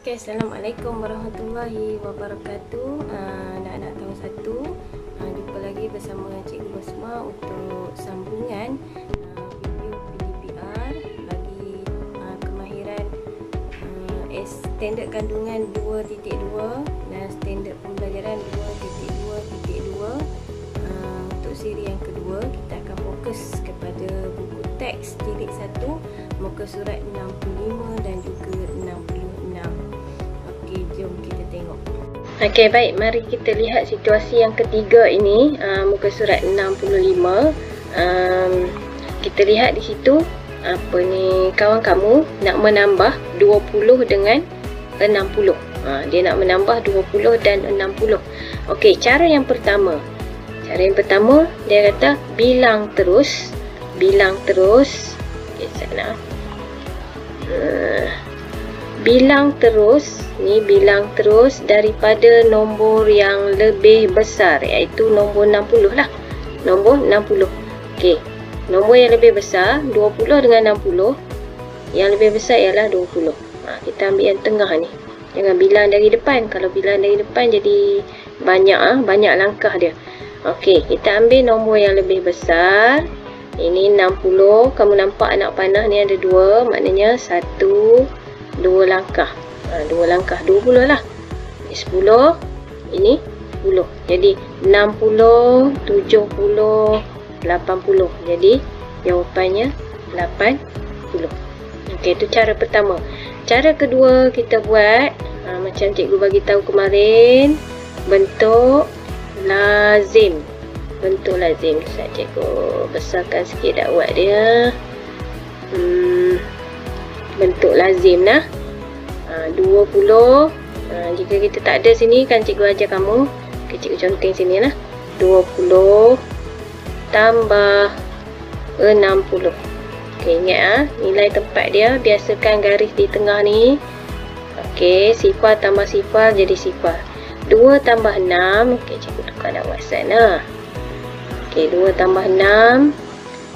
Okay, Assalamualaikum warahmatullahi wabarakatuh. Anak-anak tahun 1, jumpa lagi bersama Cikgu Basma untuk sambungan video PDPR bagi kemahiran standard kandungan 2.2 dan standard pembelajaran 2.2.2. Untuk siri yang kedua, kita akan fokus kepada buku teks jilid 1, muka surat 65 dan juga 66. Okey, jom kita tengok. Okey, baik, mari kita lihat situasi yang ketiga ini, muka surat 65. Kita lihat di situ apa ni, kawan kamu nak menambah 20 dengan 60. Dia nak menambah 20 dan 60. Okey, cara yang pertama. Dia kata bilang terus. Okey, sana. Bilang terus daripada nombor yang lebih besar, iaitu nombor 60 lah. Nombor 60. Okey, nombor yang lebih besar 20 dengan 60. Yang lebih besar ialah 20. Kita ambil yang tengah ni. Jangan bilang dari depan. Kalau bilang dari depan jadi banyak langkah dia. Okey, kita ambil nombor yang lebih besar. Ini 60. Kamu nampak anak panah ni ada 2, maknanya 1, 2 langkah. 2 langkah, 20 lah. 10, ini 10. Jadi 60, 70, 80. Jadi jawapannya 80. Okey, itu cara pertama. Cara kedua kita buat macam cikgu bagi tahu kemarin, bentuk lazim. Saya cikgu besarkan sikit dakwat dia. Bentuk lazim lah. 20. Jika kita tak ada sini, kan cikgu ajar kamu. Okay, cikgu conteng sini lah. 20 tambah 60. Okay, ingat nilai tempat dia. Biasakan garis di tengah ni. Okay, sifar tambah sifar jadi sifar. 2 tambah 6. Okay, cikgu tukar dakwat sana. Okay, 2 tambah 6.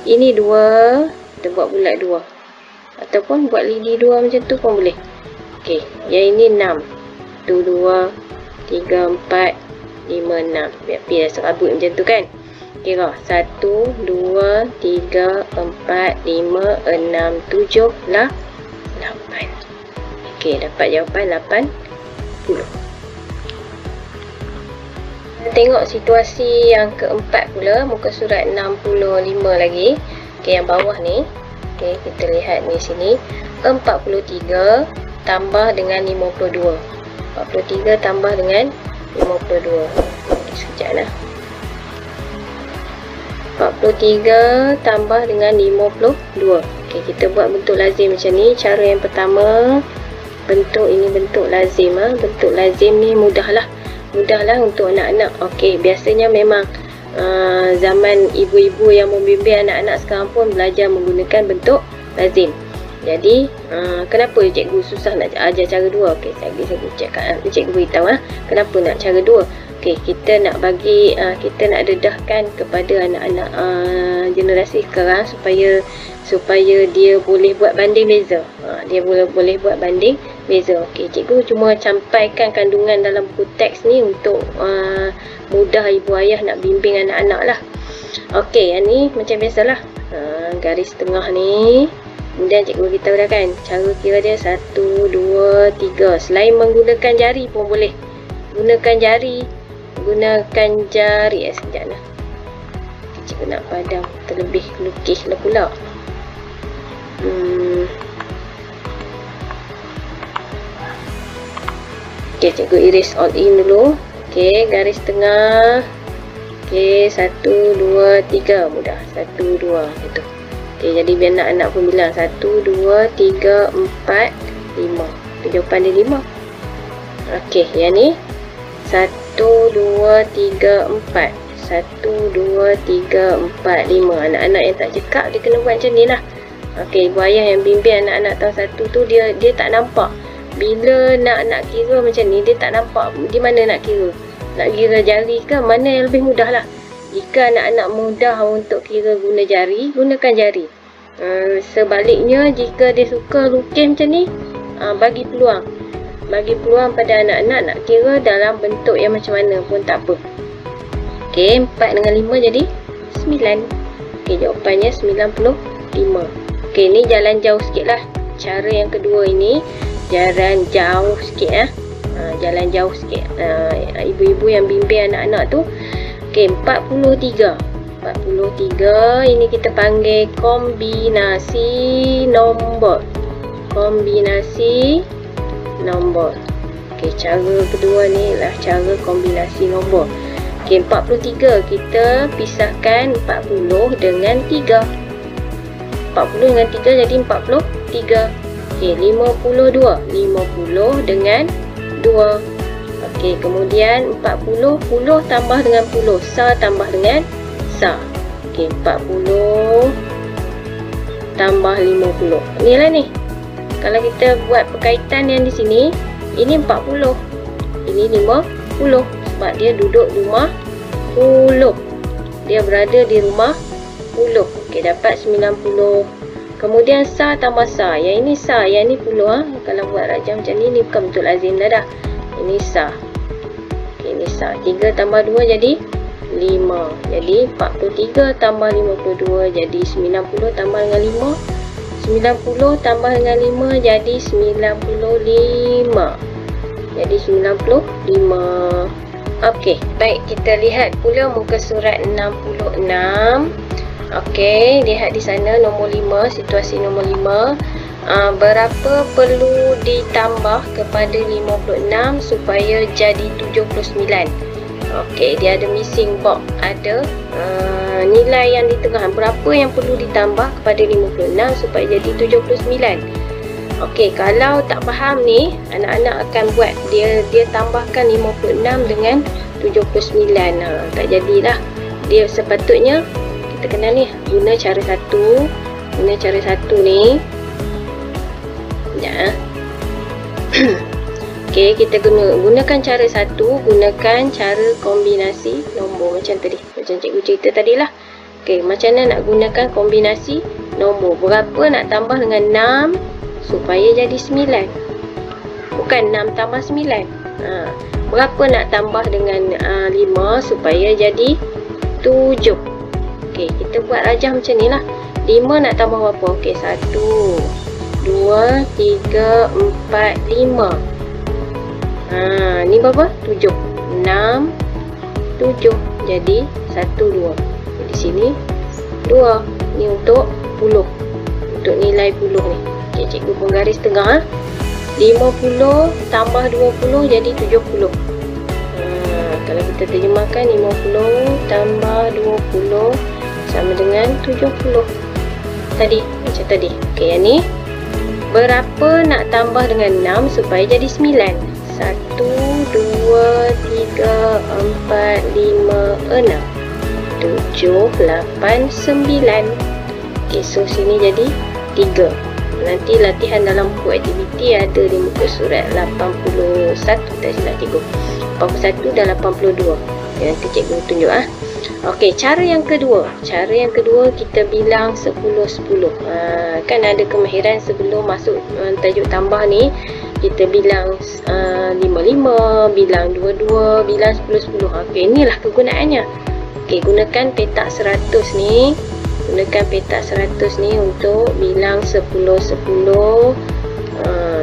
Ini 2. Kita buat bulat 2. Ataupun buat lidi 2 macam tu pun boleh. Okey, yang ini 6. 1, 2, 3, 4, 5, 6. Biar serabut macam tu kan. Kira 1, 2, 3, 4, 5, 6, 7 lah 8. Okey, dapat jawapan 80. Kita tengok situasi yang keempat pula, muka surat 65 lagi. Okey, yang bawah ni. Okey, kita lihat ni sini. 43 tambah dengan 52. 43 tambah dengan 52. Sekejap lah. 43 tambah dengan 52. Okey, kita buat bentuk lazim macam ni. Cara yang pertama, ini bentuk lazim. Bentuk lazim ni mudahlah untuk anak-anak. Okey, biasanya memang zaman ibu-ibu yang membimbing anak-anak sekarang pun belajar menggunakan bentuk lazim. Jadi kenapa cikgu susah nak ajar cara 2? Okey, cikgu beritahu kenapa nak cara 2. Okey, kita nak bagi kita nak dedahkan kepada anak-anak generasi sekarang supaya dia boleh buat banding beza. Dia boleh buat banding beza. Okey, cikgu cuma campaikan kandungan dalam buku teks ni untuk mudah ibu ayah nak bimbing anak-anak lah. Okey, yang ni macam biasalah. Garis tengah ni. Kemudian cikgu beritahu dah kan, cara kira dia 1, 2, 3. Selain menggunakan jari pun boleh. Gunakan jari. Sekejap lah. Cikgu nak padam. Terlebih lukis lah pula. Okey, cikgu iris all in dulu. Okey, garis tengah. Okey, 1, 2, 3. Mudah. 1, 2. Gitu. Okey, jadi biar anak-anak pun bilang 1, 2, 3, 4, 5. Jawapan dia 5. Okey, yang ni 1, 2, 3, 4. 1, 2, 3, 4, 5. Anak-anak yang tak cekap dia kena buat macam ni lah. Okey, ibu ayah yang bimbing anak-anak tahun 1 tu dia tak nampak. Bila nak kira macam ni, dia tak nampak di mana nak kira. Nak kira jari ke, mana yang lebih mudah lah. Jika anak-anak mudah untuk kira guna jari, gunakan jari. Sebaliknya, jika dia suka lukis macam ni, bagi peluang. bagi peluang pada anak-anak nak kira dalam bentuk yang macam mana pun tak apa. Okey, 4 dengan 5 jadi 9. Okey, jawapannya 95. Okey, ni jalan jauh sikit lah. Cara yang kedua ini jalan jauh sikit jalan jauh sikit. Ibu-ibu yang bimbing anak-anak tu. Okey, 43. 43 ini kita panggil kombinasi nombor. Kombinasi nombor. Okey, cara kedua ni lah cara kombinasi nombor. Okey, 43 kita pisahkan 40 dengan 3. 40 dengan 3 jadi 43. Okey, 52. 50 dengan 2. Okey, kemudian 40, 10 tambah dengan 10. Sa tambah dengan sa. Okey, 40 tambah 50. Inilah ni. Kalau kita buat perkaitan yang di sini, ini 40. Ini 50. Sebab dia duduk di rumah 10. Dia berada di rumah 10. Okey, dapat 90. Kemudian sa tambah sa. Yang ini sa, yang ini 10. Kalau buat rajam macam ni bukan betul lazim dah. Ini sa. Okey, ini sa. 3 tambah 2 jadi 5. Jadi 43 tambah 52 jadi 90 tambah dengan 5. 90 tambah dengan 5 jadi 95. Jadi 95. Okey, baik, kita lihat pula muka surat 66. Okey, lihat di sana nombor 5, situasi nombor 5. Berapa perlu ditambah kepada 56 supaya jadi 79? Okey, dia ada missing box, ada nilai yang di tengah. Berapa yang perlu ditambah kepada 56 supaya jadi 79? Okey, kalau tak faham ni, anak-anak akan buat dia tambahkan 56 dengan 79. Tak jadilah. Dia sepatutnya kita kena ni guna cara satu. Guna cara satu ni. Sekejap. Okey, kita gunakan cara satu, gunakan cara kombinasi nombor macam tadi. Macam cikgu cerita tadilah. Okey, macam mana nak gunakan kombinasi nombor? Berapa nak tambah dengan 6 supaya jadi 9? Bukan 6 tambah 9. Berapa nak tambah dengan 5 supaya jadi 7? Okey, kita buat rajah macam ni lah. 5 nak tambah berapa? Okey, 1, 2, 3, 4, 5. Ni berapa? 7. 6, 7. Jadi 1, 2. Di sini 2. Ni untuk 10. Untuk nilai 10 ni. Okey, cikgu pun garis tengah. 50 tambah 20 jadi 70. Kalau kita terjemahkan 50 tambah 20 sama dengan 70. Tadi, macam tadi. Okey, yang ni. Berapa nak tambah dengan 6 supaya jadi 9? 1, 2, 3, 4, 5, 6, 7, 8, 9. Okey, so sini jadi 3. Nanti latihan dalam buku aktiviti ada di muka surat 81. Tak silap cikgu. 81 dan 82. Nanti cikgu tunjuk Okey, cara yang kedua. Cara yang kedua kita bilang 10, 10. Kan ada kemahiran sebelum masuk tajuk tambah ni. Kita bilang 5, 5, bilang 2, 2, bilang 10, 10. Okey, inilah kegunaannya. Okey, gunakan petak 100 ni. Gunakan petak 100 ni untuk bilang 10, 10,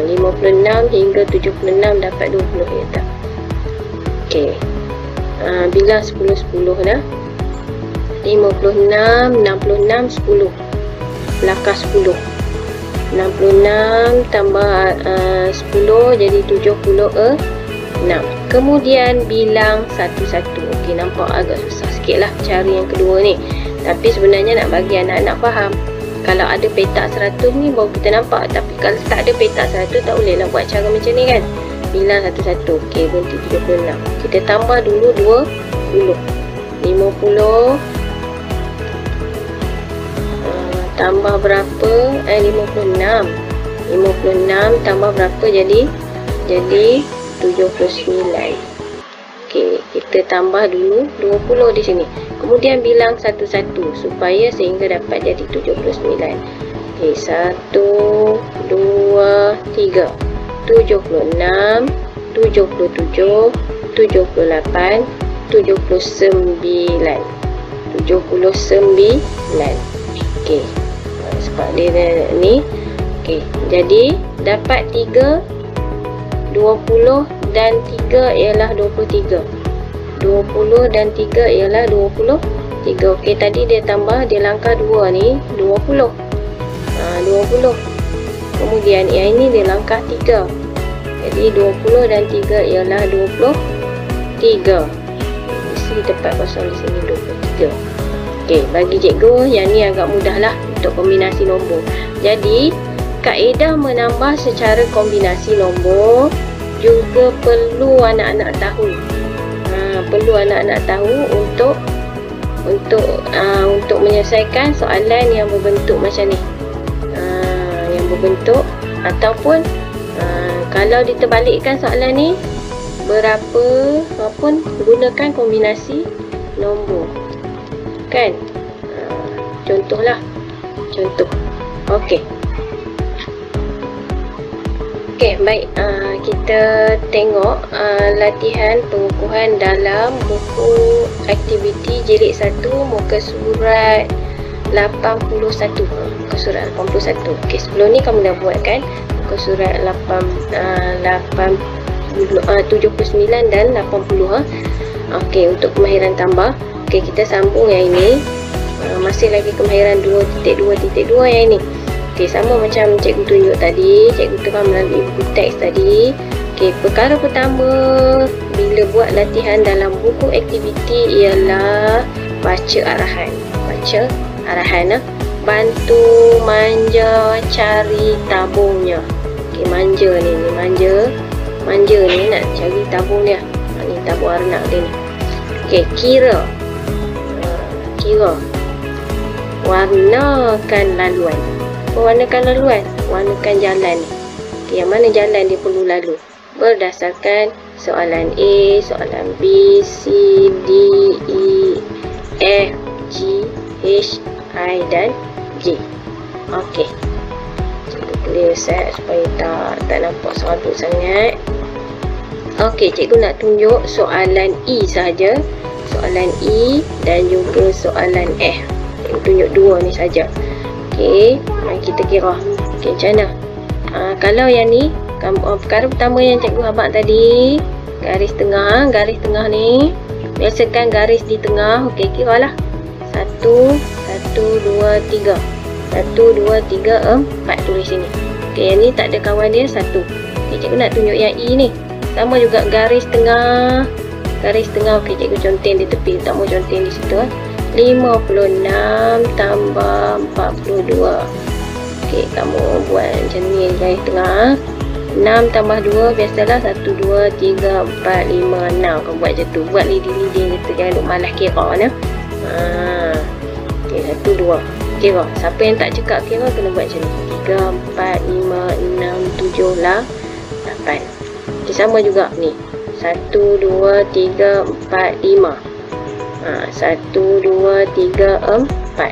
56 hingga 76 dapat 20 ya tak? Okey. Bilang 10, 10 dah. 56, 66, 10. Belakang 10. 66 tambah 10 jadi 76. Kemudian bilang satu-satu. Okey, nampak agak susah sikit lah cara yang kedua ni. Tapi sebenarnya nak bagi anak-anak faham. Kalau ada petak 100 ni baru kita nampak. Tapi kalau tak ada petak 100 tak boleh lah buat cara macam ni kan. Bilang satu-satu. Okey, berhenti 76. Kita tambah dulu 20. 50. Tambah berapa? 56. 56 tambah berapa jadi? Jadi 79. Okey, kita tambah dulu 20 di sini. Kemudian bilang satu-satu supaya sehingga dapat jadi 79. Okey, 1, 2, 3. 76, 77, 78, 79. 79. Okey. Sebab dia ni. Okey. Jadi dapat 3, 20 dan 3 ialah 23. 20 dan 3 ialah 23. Okey, tadi dia tambah, dia langkah 2 ni 20. 20. Kemudian yang ini dia langkah 3. Jadi 20 dan 3 ialah 23. Mesti tepat kosong di sini 23. Okey, bagi cikgu yang ni agak mudah lah untuk kombinasi nombor. Jadi kaedah menambah secara kombinasi nombor juga perlu anak-anak tahu. Perlu anak-anak tahu untuk menyelesaikan soalan yang berbentuk macam ni. Yang berbentuk ataupun kalau diterbalikkan soalan ni berapa pun gunakan kombinasi nombor. Kan? Contohlah. Contoh. Okey. Okey, baik. Kita tengok latihan pengukuhan dalam buku aktiviti jilid 1 muka surat 81. Muka surat 81. Okey, sebelum ni kamu dah buat kan? Muka surat 79 dan 80. Okey, untuk kemahiran tambah. Okey, kita sambung yang ini. Masih lagi kemahiran 2.2.2 yang ini. Okey, sama macam cikgu tunjuk tadi, cikgu terang melalui buku teks tadi. Okey, perkara pertama bila buat latihan dalam buku aktiviti ialah baca arahan. Baca arahan. Bantu manja cari tabungnya. Okey, manja ni manja. Manja ni nak cari tabung dia. Ni tabung arnak dia ni. Okey, kira. Kira. Warnakan laluan. Warnakan laluan, warnakan jalan ni. Okay, yang mana jalan dia perlu lalu berdasarkan soalan A, soalan B, C, D, E, F, G, H, I dan J. Okey. Cikgu clear set supaya tak nampak serabut sangat. Okey, cikgu nak tunjuk soalan E saja, soalan E dan juga soalan F. Cikgu tunjuk dua ni saja. Okey, mari kita kira. Okey, macam mana? Kalau yang ni, perkara pertama yang cikgu abang tadi, garis tengah ni, biasakan garis di tengah. Okey, kiralah. 1, 2, 3. 1, 2, 3, 4 tulis sini. Okey, yang ni tak ada kawan dia 1. Okey, cikgu nak tunjuk yang E ni. Sama juga garis tengah. Garis tengah, okey, cikgu conteng di tepi. Tak mau conteng di situ. 56 tambah 42. Okey, kamu buat macam ni garis tengah. 6 tambah 2 biasalah 1, 2, 3, 4, 5, 6. Kamu buat macam tu. Buat leading gitu. Jangan duk malas kira nah. Okey, 1, 2. Kira. Siapa yang tak cekap kira kena buat macam ni. 3, 4, 5, 6, 7 lah 8. Okey, sama juga ni. 1, 2, 3, 4, 5. 1, 2, 3, 4.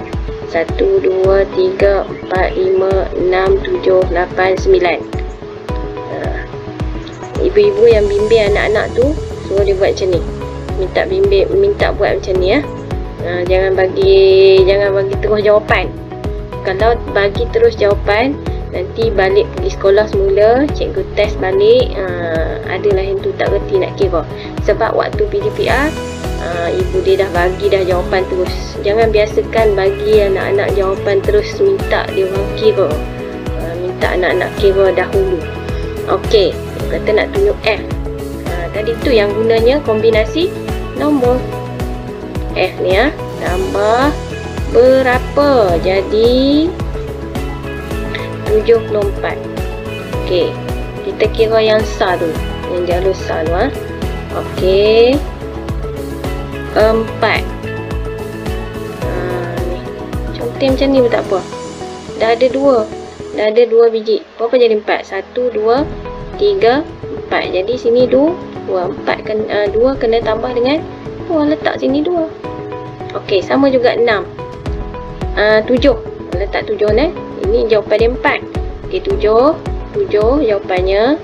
1, 2, 3, 4, 5, 6, 7, 8, 9. Ibu-ibu yang bimbing anak-anak tu suruh dia buat macam ni. Minta buat macam ni ya. Jangan bagi terus jawapan. Kalau bagi terus jawapan, nanti balik pergi sekolah semula, cikgu test balik, adalah yang tu tak reti nak kira. Sebab waktu PDPR ibu dia dah bagi dah jawapan terus. Jangan biasakan bagi anak-anak jawapan terus, minta dia orang kira. Minta anak-anak kira dahulu. Okey, kata nak tunjuk F. Tadi tu yang gunanya kombinasi nombor. F ni ya, tambah berapa? Jadi 74. Okey, kita kira yang sah tu, yang jalur sah tu Okey, 4. Ni contoh macam ni pun tak apa. Dah ada 2. Dah ada 2 biji. Berapa jadi 4? 1, 2, 3, 4. Jadi sini 2, 4 kena 2 kena tambah dengan 2, letak sini 2. Okey, sama juga 6. 7. Letak 7 ni. Ini jawapan dia 4. Okey, 7 jawapannya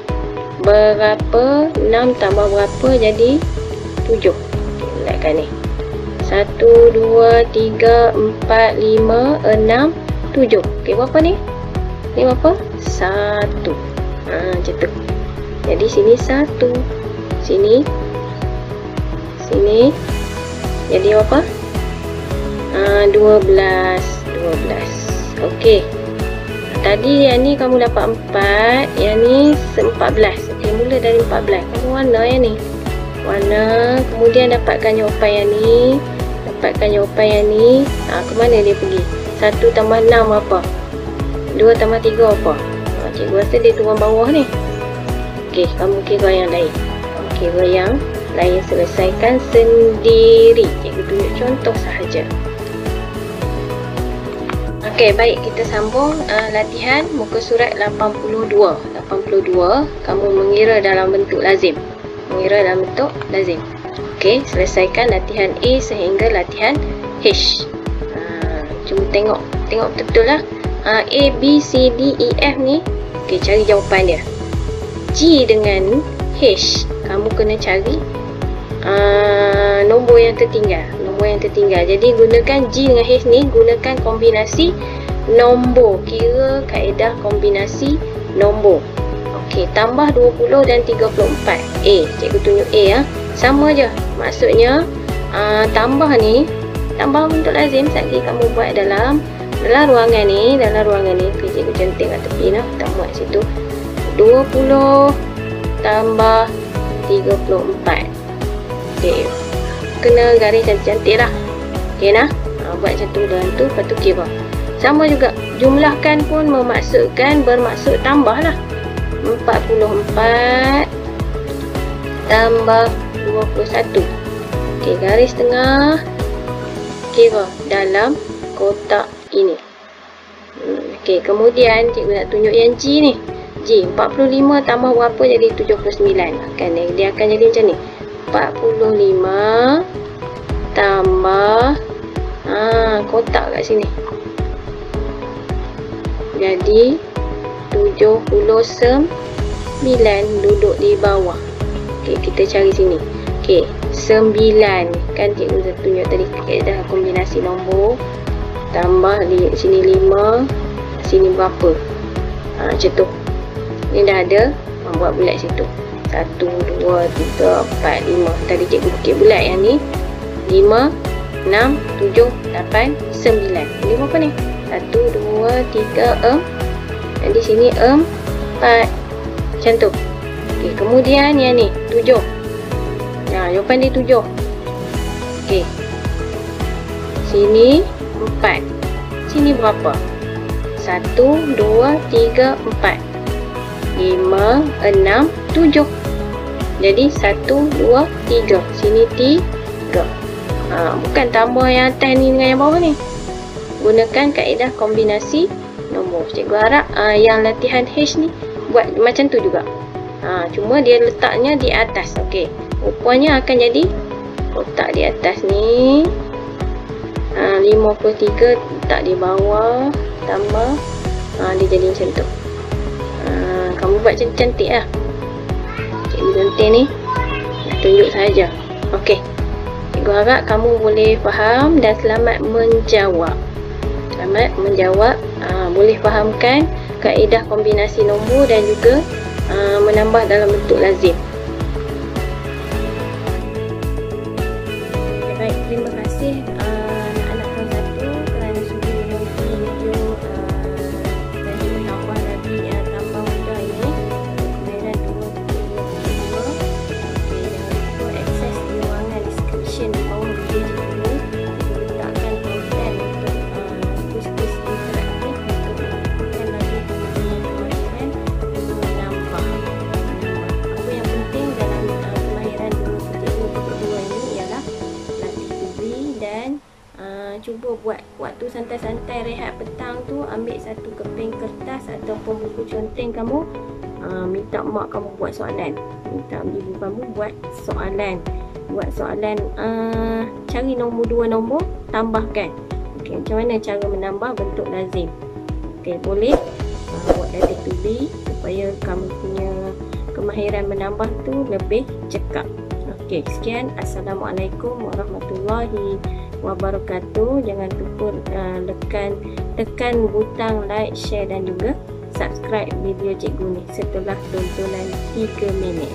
berapa? 6 tambah berapa jadi 7. Bulatkan ni. 1, 2, 3, 4, 5, 6, 7. Okey, berapa ni? Ni berapa? 1. Macam tu. Jadi sini 1. Sini. Jadi berapa? 12. Okey. Tadi yang ni kamu dapat 4, yang ni 14. Okey, mula dari 14. Kamu warna yang ni. Warna, kemudian dapatkan jawapan yang ni. Ke mana dia pergi? 1 tambah 6 apa? 2 tambah 3 apa? Cikgu rasa dia turun bawah ni. Okey, kamu kira yang lain. Selesaikan sendiri. Cikgu tunjuk contoh sahaja. Okey, baik, kita sambung latihan muka surat 82. Kamu mengira dalam bentuk lazim. Okey, selesaikan latihan A sehingga latihan H. Cuma tengok betul lah. A, B, C, D, E, F ni. Okey, cari jawapan dia. G dengan H, kamu kena cari nombor yang tertinggal. Jadi gunakan G dengan H ni, gunakan kombinasi nombor. Kira kaedah kombinasi nombor. Okey, tambah 20 dan 34. A, cikgu tunjuk A ya. Sama je. Maksudnya tambah ni, tambah bentuk lazim. Sekali kamu buat dalam ruangan ni. Okey, cikgu cantik kat tepi lah. Tak muat situ. 20 tambah 34. Okey, kena garis cantik-cantik lah. Okey nah. Buat macam tu dalam tu. Lepas tu kira. Sama juga. Jumlahkan pun bermaksud tambah lah. 44 tambah 21. Okey, garis tengah. Kira dalam kotak ini. Okey, kemudian cikgu nak tunjuk yang G ni. G, 45 tambah berapa jadi 79. Dia akan jadi macam ni. 45 tambah kotak kat sini. Jadi 79 duduk di bawah. Okey, kita cari sini. Okey, 9 kan cikgu dah tunjuk tadi kaedah kombinasi nombor. Tambah di sini 5, sini berapa? Macam tu. Ni dah ada. Buat bulat situ. 1, 2, 3, 4, 5. Tadi cikgu bukit bulat yang ni. 5, 6, 7, 8, 9. Ini berapa ni? 1, 2, 3, 4. Dan di sini 4. Macam tu. Okey, kemudian yang ni 7. Jawapan dia 7. Okey. Sini 4. Sini berapa? 1, 2, 3, 4. 5, 6, 7. Jadi 1, 2, 3. Sini 3. Bukan tambah yang atas ni dengan yang bawah ni. Gunakan kaedah kombinasi nombor. Cikgu harap yang latihan H ni buat macam tu juga. Cuma dia letaknya di atas. Okey. Rupanya akan jadi kotak di atas ni. 53 letak di bawah. Tambah. Dia jadi macam tu. Kamu buat cantik lah. Cikgu cantik ni. Tunjuk saja. Okey. Cikgu harap kamu boleh faham dan selamat menjawab. Boleh fahamkan kaedah kombinasi nombor dan juga menambah dalam bentuk lazim. Baik, terima kasih anak-anak kelas 1 kerana sudi menonton video dan juga tambah lagi tambah mudah ini. Kemudian 2.2. Jangan lupa akses di ruangan description di bawah video ini. Kita letakkan konten untuk kuis-kuis interaktif untuk menambahkan lagi kemahiran untuk menambah. Apa yang penting dalam kemahiran 2.2 ini ialah latih tubi dan cuba buat waktu santai-santai rehat petang tu, ambil satu keping kertas ataupun buku conteng kamu, minta mak kamu buat soalan, minta ibu kamu buat soalan, cari nombor 2 nombor, tambahkan. Okey, macam mana cara menambah bentuk lazim. Okey, boleh buat latih tubi supaya kamu punya kemahiran menambah tu lebih cekap. Okey, sekian. Assalamualaikum warahmatullahi wabarakatuh. Jangan lupa tekan butang like, share dan juga subscribe video cikgu ni setelah tontonan 3 minit.